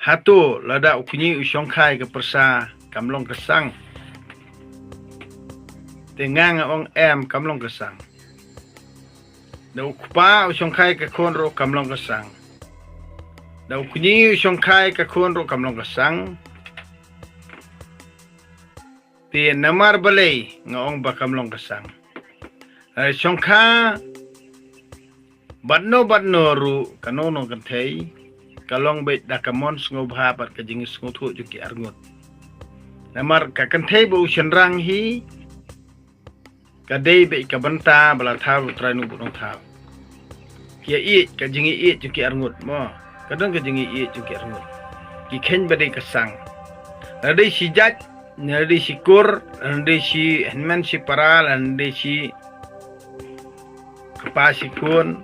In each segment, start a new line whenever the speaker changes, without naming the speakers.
Hato lada ukunyi usyongkai ke persa kamlong kesang. Tengang ong kamlong kesang. Da ukpa usyongkai ke konro kamlong kesang. Da ukunyi usyongkai ke konro kamlong kesang. Ti namar balay ngaong ba kamlong kesang. Syongka badno ru kanono kantay kalong bait dakamon ngobha pat kajing nguthu juki arngut. Namar ka kantay bu syenrang hi kadai bait kabanta bala thau trainu bunong thau. Kia i kajing i juki arngut mo. Kadang kajing i juki arngut. Ki khen badai kasang. Nadai si jaj, nadai si kur, nadai si henman si paral, nadai si pasikun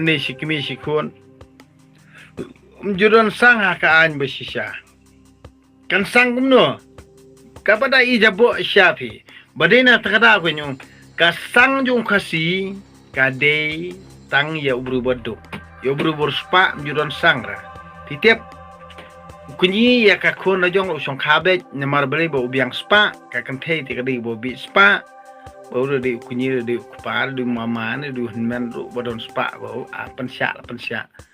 ni sikimi sikun juron sang hakaan besisya kan sang kumno kapada ijabo syafi badena takada ko nyo kasang jung kasi kade tang ya ubru bodo ya ubru borspa juron sang ra titiap kunyi ya kakon na jong usong kabet namar beli bo biang spa kakantei tikadi bo bi spa baru di kunyi di kupar di mama ni di henman ru badon spa bau pensyak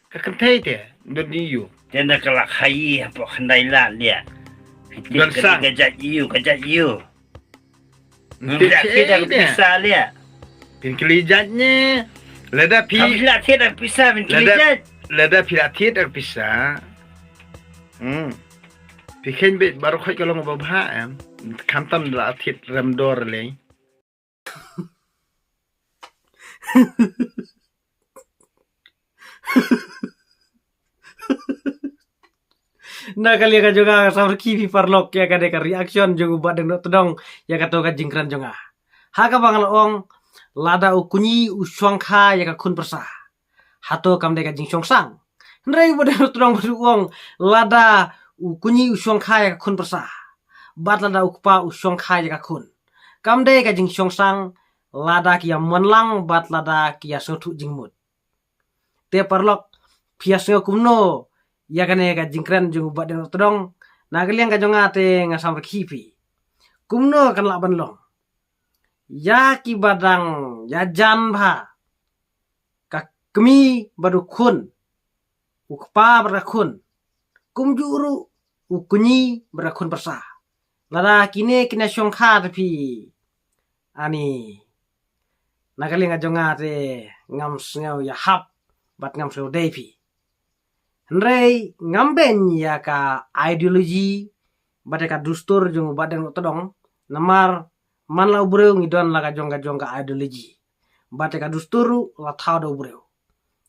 kakentei te don yu
Janda kelak hayi apa kendai lah dia.
don sang
Kajat you. Kita bisa dia.
pin kelijatnya lada pi
Kami lah tidak bisa mencelicat.
lada pilatit ak bisa piken bet baru khoi kalong babha am kantam la atit ramdor le
Nah kali ka juga saur kipi parlok ya ka reaction jeung ubat dengan tedong ya ka to ka jingkran jonga. Haka bangal ong lada ukunyi uswangka ya ka kun persa. Hato kam de ka jing sang. Ndrei ubat dengan tedong badu ong lada ukunyi uswangka ya ka kun persa. Bat lada ukpa uswangka ya ka kun. Kam de ka jing sang lada kia monlang bat lada kia sotu jingmut. Te parlok piasnya kumno ya kane ka jingkren jung ubat dengan tedong nagaliang ka jonga te ngasam kipi. Kumno kan laban long. Ya ki badang ya jan bha. Ka kemi badu kun. Ukpa berakun. Kum juru ukunyi berakun persa. Lada kine syongka tapi ani nagaling ajonga te ngam sngau ya hap bat ngam sngau depi. Nrei ngamben ya ka ideologi bade ka dustur jung baden todong namar man la ubreu ngidon la ka jong ka ideologi. Bade ka dusturu la thau do ubreu.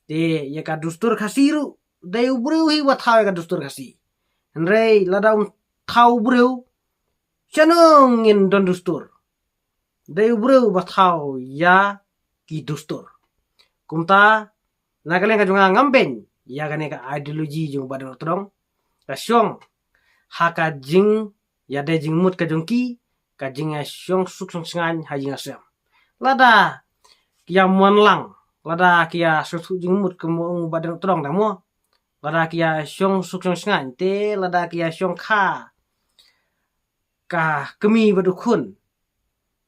Te ya ka dustur khasiru de ubreu hi wa thau ka dustur khasi. Nrei la daun thau ubreu chanong in don dustur. De ubreu ba thau ya ki dustur. Kumta nagaling ka junga ngamben ya gane ka ideologi jung badang todong ka syong haka jing ya de jing mut ka jongki ka jing ya syong suk song sngan ha jing asem lada kia monlang lada kia susu jing mut ka mo badang todong damo lada kia syong suk song sngan te lada kia syong ka kemi badukun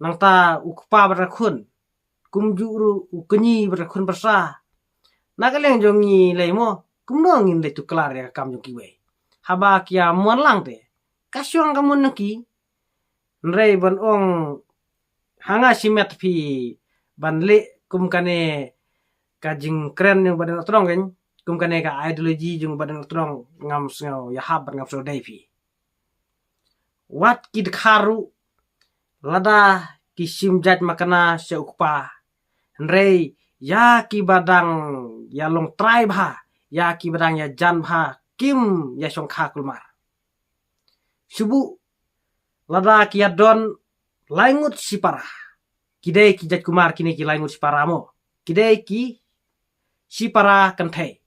nang ta ukpa badakun kumjuru ukenyi badakun persa nagaleng jongi lemo kumdong in le tuklar ya kam jongi we haba kia monlang te kasyong kamun naki nrei ban ong hanga simet pi ban le kum kane kajing kren yang badan trong kan kum kane ka ideologi jung badan trong ngam sngau ya hab ngam so dai pi wat kid kharu lada kisim jat makana se ukpa nrei ya ki badang ya long tribe ha ya ki badang ya jan ha kim ya syong kha kulmar subu lada ki don laingut sipara kidai ki jat kumar kini ki laingut sipara mo kidai ki sipara kanthai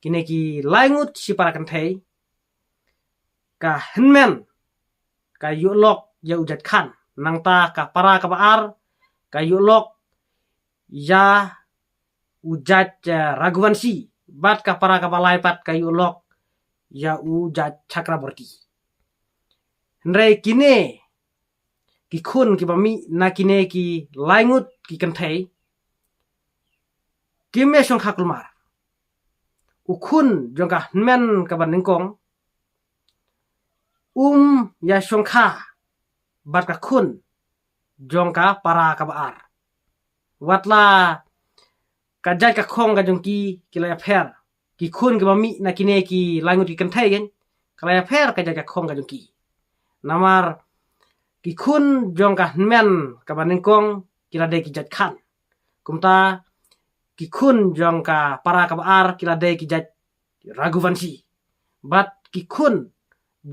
kini ki laingut sipara kanthai ka henmen ka yulok ya ujat khan nangta ka para ka baar ka yulok ya ujat Raghuvanshi bat ka para ka balai pat ka yulok ya u ja Chakraborty. Nrei kine ki khun ki bami na kine ki laingut ki kanthai kimya Songkha kulmar ukhun jongka men ka ban ningkong ya Songkha bat ka khun jongka para ka baar watla ka jai ka khong ka jongki kilaya pher ki khun ki bami na kine ki laingut ki kanthai gen kalaya pher ka jai ka khong ka jongki namar ki khun jongka men ka ban ningkong kilade ki jat khan kumta ki khun jongka para ka baar kilade ki jat Raghuvanshi bat ki khun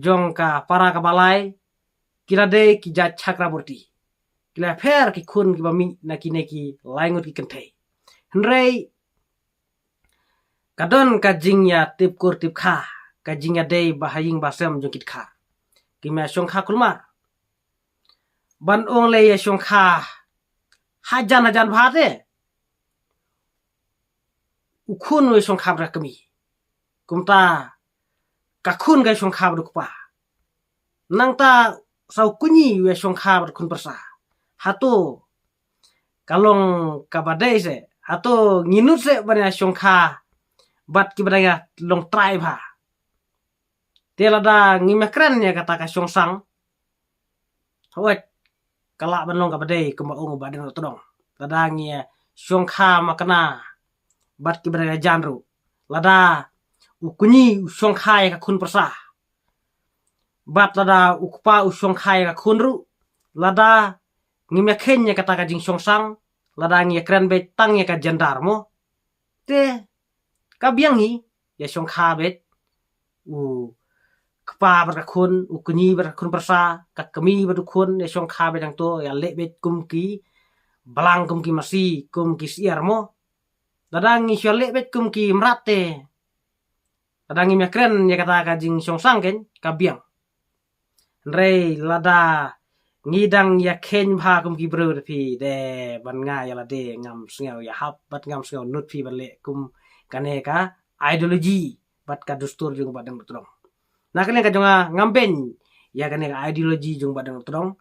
jongka para ka balai kilade ki jat Chakraborty kila pher ki khun ki bami na kine ki laingut ki kanthai hnrei kadon ka jingya tip kur tip kha ka jingya dei bahaying basem jongkit kha kimya Songkha kulmar ban ong le ya Songkha hajan bhate ukhun we Songkha bra kami kumta ka khun ga Songkha bra kupa nangta sau kunyi we Songkha bra kun persa hato kalong kabadai se hato nginut se banya Songkha bat ki badaya long tribe ha telada ngimakran ya kata ka Songsang hawat kala banong kabadai kumaung badan todong ladang ya Songkha makna bat ki badaya janru lada ukunyi Songkha ya ka kun persa bat lada ukpa Songkha ya ka kunru lada ngimakhen ya kata ka jing Songsang lada ngi kran be tang ya ka jandar mo te kabiang hi ya Songkha bet kpa berkun ukunyi berkun persa kakami berkun ya Songkha bedang to ya le bet kumki balang kumki masi kumki siar mo dadang ngi syale bet kumki mrate dadang ngi makren ya kata ka jing Songsang ken kabiang rei lada ngidang ya ken bha kumki bro pi de ban nga ya la de ngam sngau ya hap bat ngam sngau nut pi bale kum kaneka ideologi bat ka dustur jung badang betrong na kane ka jonga ngamben ya kaneka ideologi jung badang betrong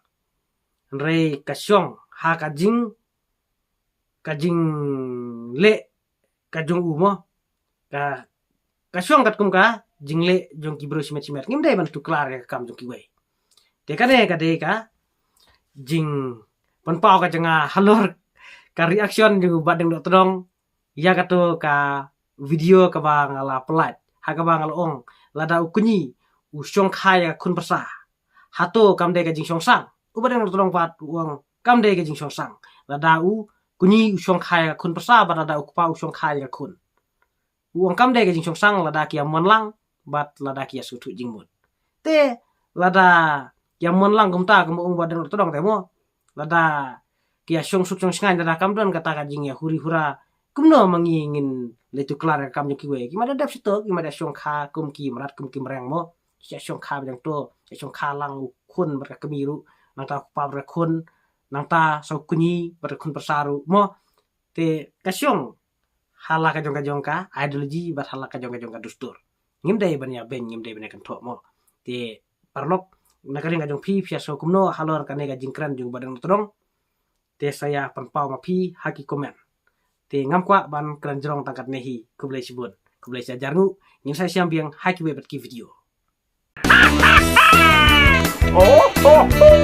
rei ka syong ha ka jing le ka jung umo ka syong kat kum ka jing le jung ki bro simet ngim dai ban tu klar ya kam jung ki wei de ka jing penpau ka janga halor ka reaction jung badang betrong ya kato ka video ka bang ala pelat ha ka bang ala ong lada ukunyi u Songkha ya kun persa hato kam de ka jing Songsang u badang tolong pat uang kam de ka jing Songsang lada u kunyi u Songkha ya kun persa bat lada u pa u Songkha ya kun uang kam de ka jing Songsang lada ki monlang bat lada ki sutu jing mut te lada ki monlang kumta kum ung badang tolong temo lada ki song suk song sngai lada kam don kata ka jing ya huri hura kumno mangingin letu klar kam ki we ki mada dap sito ki mada Songkha kum ki marat kum ki mereng mo sia Songkha bang to sia Songkha lang kun ber kemiru nang ta pa ber kun nang ta sau kunyi ber kun persaru mo te kasyong hala ka jong ka ideologi bat hala ka jong ka dustur ngim dai ban ya ben ngim dai ban kan to mo te parlok nakari ka jong pi sia so kumno halor ka ne ka jingkran jong badang todong te saya penpau ma pi haki komen te ngam kwa ban kran jrong tangkat nehi kublai sibun kublai sa jarngu ngin sa siam biang haki webet ki video
Oh, oh, oh.